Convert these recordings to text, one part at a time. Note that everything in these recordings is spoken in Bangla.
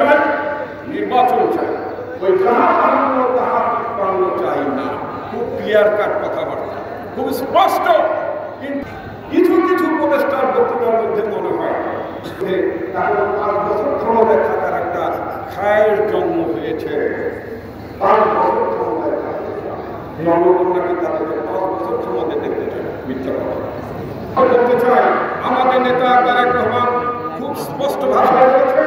চাই? নির্বাচন চাই। ওই যাহা বাহান্ন তাহা তিপ্পান্ন চাই না। খুব ক্লিয়ার কাট কথাবার্তা, খুব স্পষ্ট। কিন্তু কিছু কিছু উপদেষ্টার বক্তব্যের মধ্যে মনে হয় যে তাদের 5 বছর ক্ষমতায় থাকার একটা খায়ের জন্ম হয়েছে। 5 বছর ক্ষমতায় থাকে জনগণ নাকি তাদেরকে 5 বছর ক্ষমতায় দেখতে চায়। মিথ্যা কথা বলতে চাই। আমাদের নেতা তারেক রহমান খুব স্পষ্ট ভাষায় বলেছে,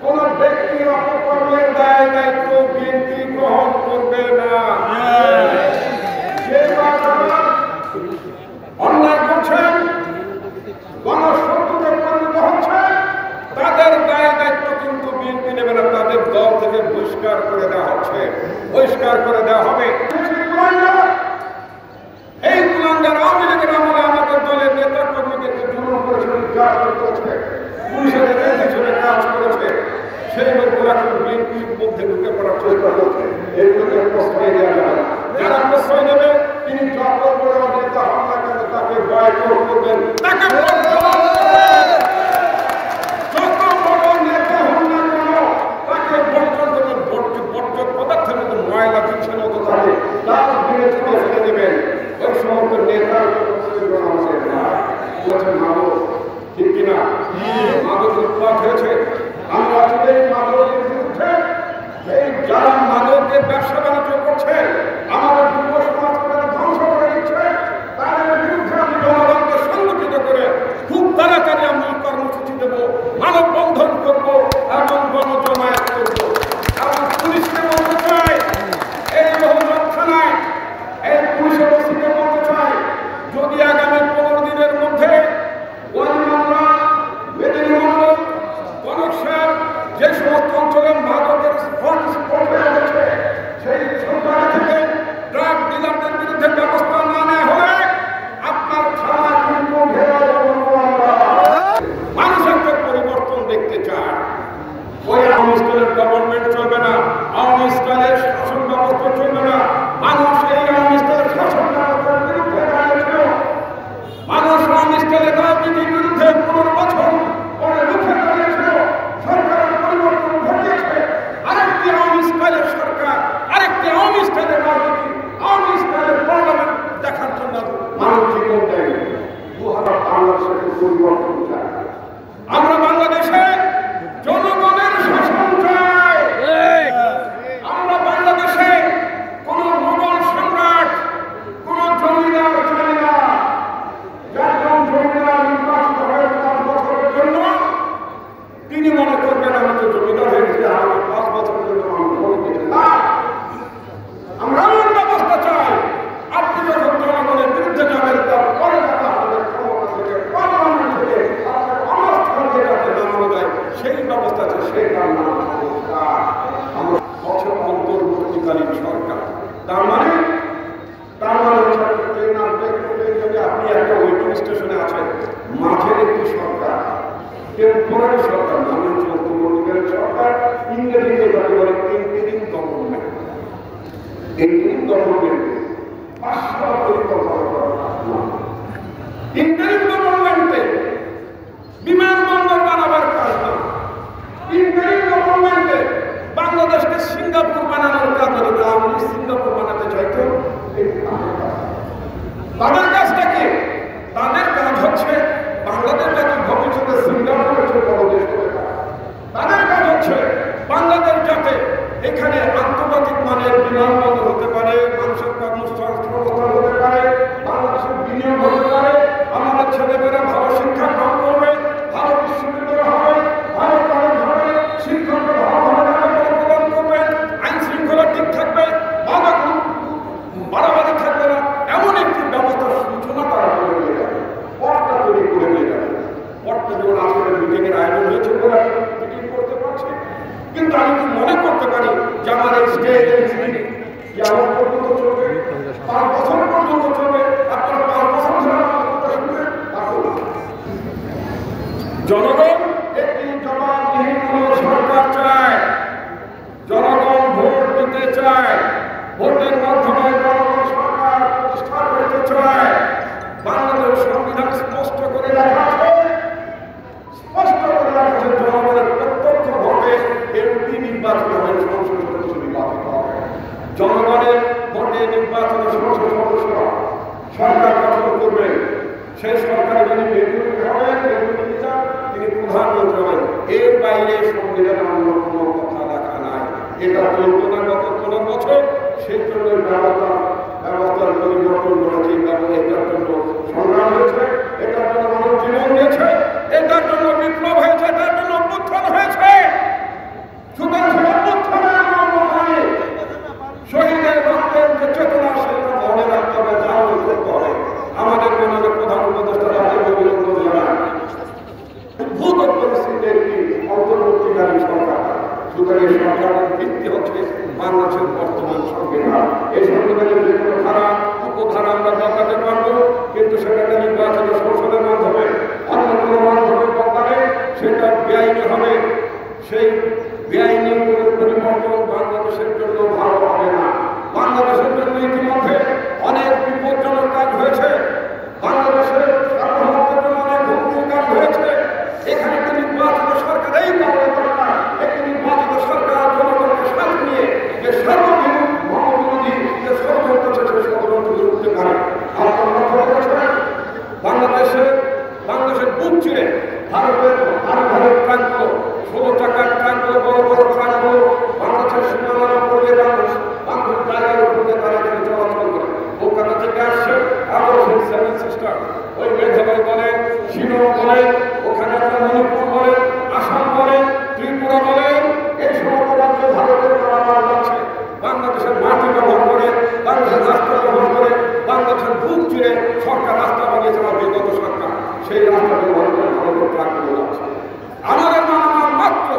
কোন ব্যক্তির অপকর্মের দায় দায়িত্ব বিএনপি গ্রহণ করবে না। অন্যায় করছেন, গণশত্রুতে পরিণত হচ্ছে, তাদের দায় দায়িত্ব কিন্তু বিএনপি নেবে না। তাদের দল থেকে বহিষ্কার করে দেওয়া হচ্ছে, বহিষ্কার করে দেওয়া হবে। এই কুলাঙ্গার আওয়ামী লীগের আমলে আমাদের দলের নেতা কর্মীদেরকে জুলুম করেছে, নির্যাতন করেছে, পুলিশের নির্দেশনে কাজ করেছে। সেই লোকগুলো এখন বিএনপির মধ্যে ঢুকে পড়ার চেষ্টা করছে। এইগুলোকে প্রশ্রয় দেওয়া যাবে না। যারা প্রশ্রয় নেবে তিনি যত বড় নেতা হন না কেন তাকে ভয় করবেন, তাকে যত বড় নেতা হন না কেন তাকে বর্জন করবেন। বর্জ্য পদার্থের মতো ময়লা জিনিসের মতো তাকে লাশ বিয়ে থেকে ফেলে দেবেন। ওই সমস্ত নেতার আমাদের না বলছেন মাদক, ঠিক কিনা? মাদক উৎপাদ হয়েছে। আমরা এই মাদকের বিরুদ্ধে, এই যারা মাদকের ব্যবসা বাণিজ্য করছে, আমাদের যুব সমাজকে ধ্বংস করে দিচ্ছে, তাদের বিরুদ্ধে আমি জনগণকে সংগঠিত করে খুব তাড়াতাড়ি আমি কর্মসূচি দেব, মানববন্ধন করব এবং গণজমায়েত করব। এবং পুলিশকে বলতে চাই, এই বহুরক্ষায় এই পুলিশের ওসিকে বলতে চাই, যদি আগামী 15 দিনের মধ্যে যে সমস্ত অঞ্চলে মাদকের হটস্পট হয়ে গেছে সেই সরকার থেকে ড্রাগ ডিলারদের বিরুদ্ধে ব্যবস্থা না নেওয়া হলে আপনার থানা কিন্তু মানুষ একটা পরিবর্তন দেখতে চায়। ওই আওয়ামী স্টাইলের গভর্নমেন্ট চলবে না, আওয়ামী স্টাইলের শাসন ব্যবস্থা চলবে না। মানুষ এই আওয়ামী স্টাইলের শাসন ব্যবস্থার বিরুদ্ধে দাঁড়িয়েছিল। মানুষ আওয়ামী স্টাইলের রাজনীতির বিরুদ্ধে 15 বছর পরে রুখে দাঁড়িয়েছিল। সরকারের পরিবর্তন ঘটিয়েছে। আরেকটি আওয়ামী স্টাইলের সরকার, আরেকটি আওয়ামী স্টাইলের রাজনীতি, আওয়ামী স্টাইলের পার্লামেন্ট দেখার জন্য মানুষ জীবন দেয়। বাংলাদেশের পরিবর্তন চায়। আমরা বাংলাদেশে জনগণের শাসন চাই। আমরা বাংলাদেশে কোন মোগল সম্রাট, কোন জমিদার চাই না। একজন জমিদার নির্বাচিত হয়ে 5 বছরের জন্য তিনি মনে করবেন আমি তো জমিদার হয়ে গেছি, আমাকে 5 বছরের জন্য আমি ভোট দিতে না। আমরা এমন ব্যবস্থা চাই, আপনি যখন জনগণের বিরুদ্ধে যাবেন তারপরে আপনাদের ক্ষমতা থেকে, পার্লামেন্ট থেকে আপনার অনাস্থা যেটাতে নামানো যায় সেই ব্যবস্থা আছে। সেইটার নাম সংস্কার। আমরা বছর অন্তর্বর্তীকালীন সরকার, তার মানে আপনি একটা ওয়েটিং স্টেশনে আছেন, মাঝের একটি সরকার, টেম্পোরারি সরকার, মানে অন্তর্বর্তীকালীন সরকার। ইংরেজিতে তাকে বলে ইন্টারিম গভর্নমেন্ট। ইন্টারিম গভর্নমেন্টে 5টা পরিকল্পনা করা। ইন্টারিম গভর্নমেন্টে বিমানবন্দর বানাবার কাজ না। ইন্টারিম গভর্নমেন্টে বাংলাদেশকে সিঙ্গাপুর বানানোর কাজ হতো। আমি সিঙ্গাপুর বানাতে চাইতো, তাদের কাজটা কি? তাদের কাজ হচ্ছে বাংলাদেশটাকে ভবিষ্যতে সিঙ্গাপুরের বড় দেশ করে। তাদের কাজ হচ্ছে বাংলাদেশ যাতে এখানে আন্তর্জাতিক মানের বিমানবন্দর হতে পারে, মানুষের কর্মসংস্থান হতে পারে, বাংলাদেশের বিনিয়োগ হতে পারে, আমাদের ছেলেমেয়েরা ভালো শিক্ষা গ্রহণ করবে, ভালো বিশ্ববিদ্যালয় হবে, ভালো কলেজ হবে, শিক্ষকরা ভালোভাবে প্রদান করবে, আইন শৃঙ্খলা ঠিক থাকবে, বাড়াবাড়ি থাকবে না। এমন একটি ব্যবস্থার সূচনা তারা করে দিয়ে যাবে, পথটা তৈরি করে দিয়ে যাবে। পথটা যেমন আজকের মিটিংয়ের আয়োজন হয়েছে বলে মিটিং করতে পারছি, কিন্তু আমি কি মনে করতে পারি যে আমার এই স্টেজ যেমন পর্যন্ত চলবে, 5 বছর পর্যন্ত চলবে। আপনারা 5 বছর ধরে শুনবেন। জনগণ একটি জবাবদিহিমূলক সরকার চায়। জনগণ ভোট দিতে চায়। ভোটের মাধ্যমে জনগণ সরকার প্রতিষ্ঠা করতে চায়। বাংলাদেশ সংবিধান স্পষ্ট করে রাখা আছে, জনগণের প্রত্যক্ষ ভোটে সেই সরকার যিনি মেজরিটি হবেন, তিনি প্রধানমন্ত্রী হবেন। এর বাইরে সংবিধানে অন্য কোনো কথা রাখা নাই। এটা চলতো না গত 15 বছর। সেই জন্য ব্যবস্থার পরিবর্তন করেছে এবং এটার জন্য সংগ্রাম হয়েছে, এটার জন্য মানুষ জীবন দিয়েছে, এটার জন্য বিপ্লব হয়েছে, এটার জন্য অভ্যুত্থান হয়েছে। সুতরাং শহীদের রক্তের যে চেতনা, সেটা মনে রাখতে হবে, ধারণ করতে হবে। আমাদের মনে প্রধান উপদেষ্টা উদ্ভূত পরিস্থিতির একটি অন্তর্বর্তীকালীন সরকার। সুতরাং এই সরকারের ভিত্তি হচ্ছে বাংলাদেশের বর্তমান সংবিধান। এই সংবিধানের যে কোনো ধারা উপধারা আমরা বদলাতে পারবো, কিন্তু সেটাকে নির্বাচন সংসদের মাধ্যমে অন্য কোনো মাধ্যমে বদলালে সেটা বেআইনি হবে। সেই বেআইনি পরিবর্তন বাংলাদেশের জন্য ভালো হবে না। বাংলাদেশের জন্য ইতিমধ্যে অনেক বিপজ্জনক কাজ হয়েছে, বাংলাদেশের সার্বভৌমত্বের জন্য অনেক হুমকির কাজ হয়েছে। এখানে একটি নির্বাচিত সরকার, এই কারণে দরকার একটি নির্বাচিত সরকার জনগণকে সাথে নিয়ে যে সর্ববিরোধী যে ষড়যন্ত্র আছে সেই ষড়যন্ত্র করতে পারে। আপনারা লক্ষ্য করেছেন বাংলাদেশের বুক চিরে ভারতের ট্রাকগুলো, 16 টাকার ট্রাকগুলো, বড় বড় ট্রাকগুলো বাংলাদেশের সীমানার উপরে বাংলাদেশ জায়গার উপরে তারা এখানে চলাচল করে। কলকাতা থেকে আসছে, আরো সেই 7 সিস্টার, ওই মেঘালয় বলেন, শিলং বলেন, ওখানে আপনার মণিপুর বলেন, আসাম বলেন, ত্রিপুরা বলেন, এই সমস্ত রাজ্যে ভারতের মালামাল যাচ্ছে। বাংলাদেশের মাটি ব্যবহার করে, বাংলাদেশের রাস্তা ব্যবহার করে, বাংলাদেশের বুক চিরে সরকার রাস্তা বানিয়েছে আমার বিগত সরকার। সেই রাস্তা ব্যবহার করে ভারতের ট্রাকগুলো যাচ্ছে। আমাদের মালামাল মাত্র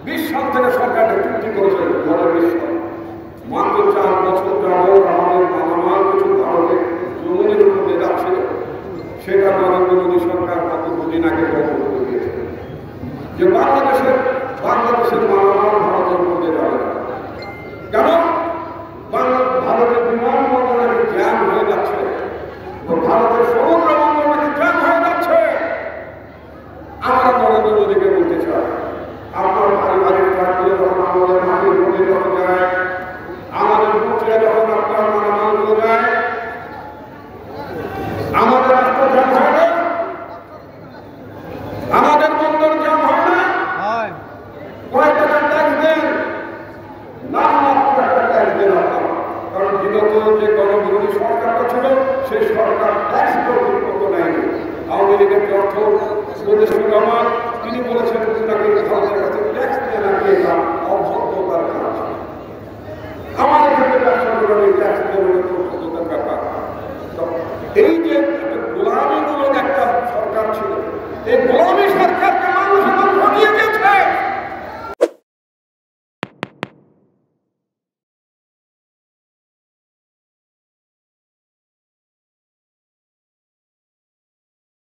20 সাল থেকে সরকারটা চুক্তি করেছে, 2020 সাল। মাত্র 4 বছর যাবত আমাদের মালামাল কিছু ভারতের জমিনের উপরে যাচ্ছিল। সেটা নরেন্দ্র মোদী সরকার গত 2 দিন আগে বন্ধ করে দিয়েছে যে বাংলাদেশের মালামাল ভারতের মধ্যে যাবে না। কেন? ভারতের বিমানবন্দর নাকি জ্যাম হয়ে যাচ্ছে, ভারতের সমুদ্র বন্দর নাকি জ্যাম হয়ে যাচ্ছে। আমরা নরেন্দ্র মোদীকে বলতে চাই, আপনার পারিবারিক ট্রাকগুলো যখন আমাদের মাটির মধ্যে যখন যায়, আমাদের পুত্রে যখন আপনার মালামালগুলো যায়, আমাদের রাস্তা জ্যাম হয় না, আমাদের বন্দর জ্যাম হয় না। কয়েক টাকা ট্যাক্স দেন, নামমাত্র একটা ট্যাক্স দেন আপনার। কারণ বিগত যে গণবিরোধী সরকারটা ছিল, সেই সরকার ট্যাক্স ঠিক মতো নেয়নি। আওয়ামী লীগের যে অর্থ উপদেষ্টা রহমান, তিনি বলেছেন নাকি ভারতের কাছে ট্যাক্স দিয়ে নাকি এটা অভদ্রতার কাজ। আমাদের ক্ষেত্রে ব্যবসা করে ট্যাক্স দেবেন অভদ্রতার ব্যাপার। এই যে গোলামিমূলক একটা সরকার ছিল, এই গোলামী সরকার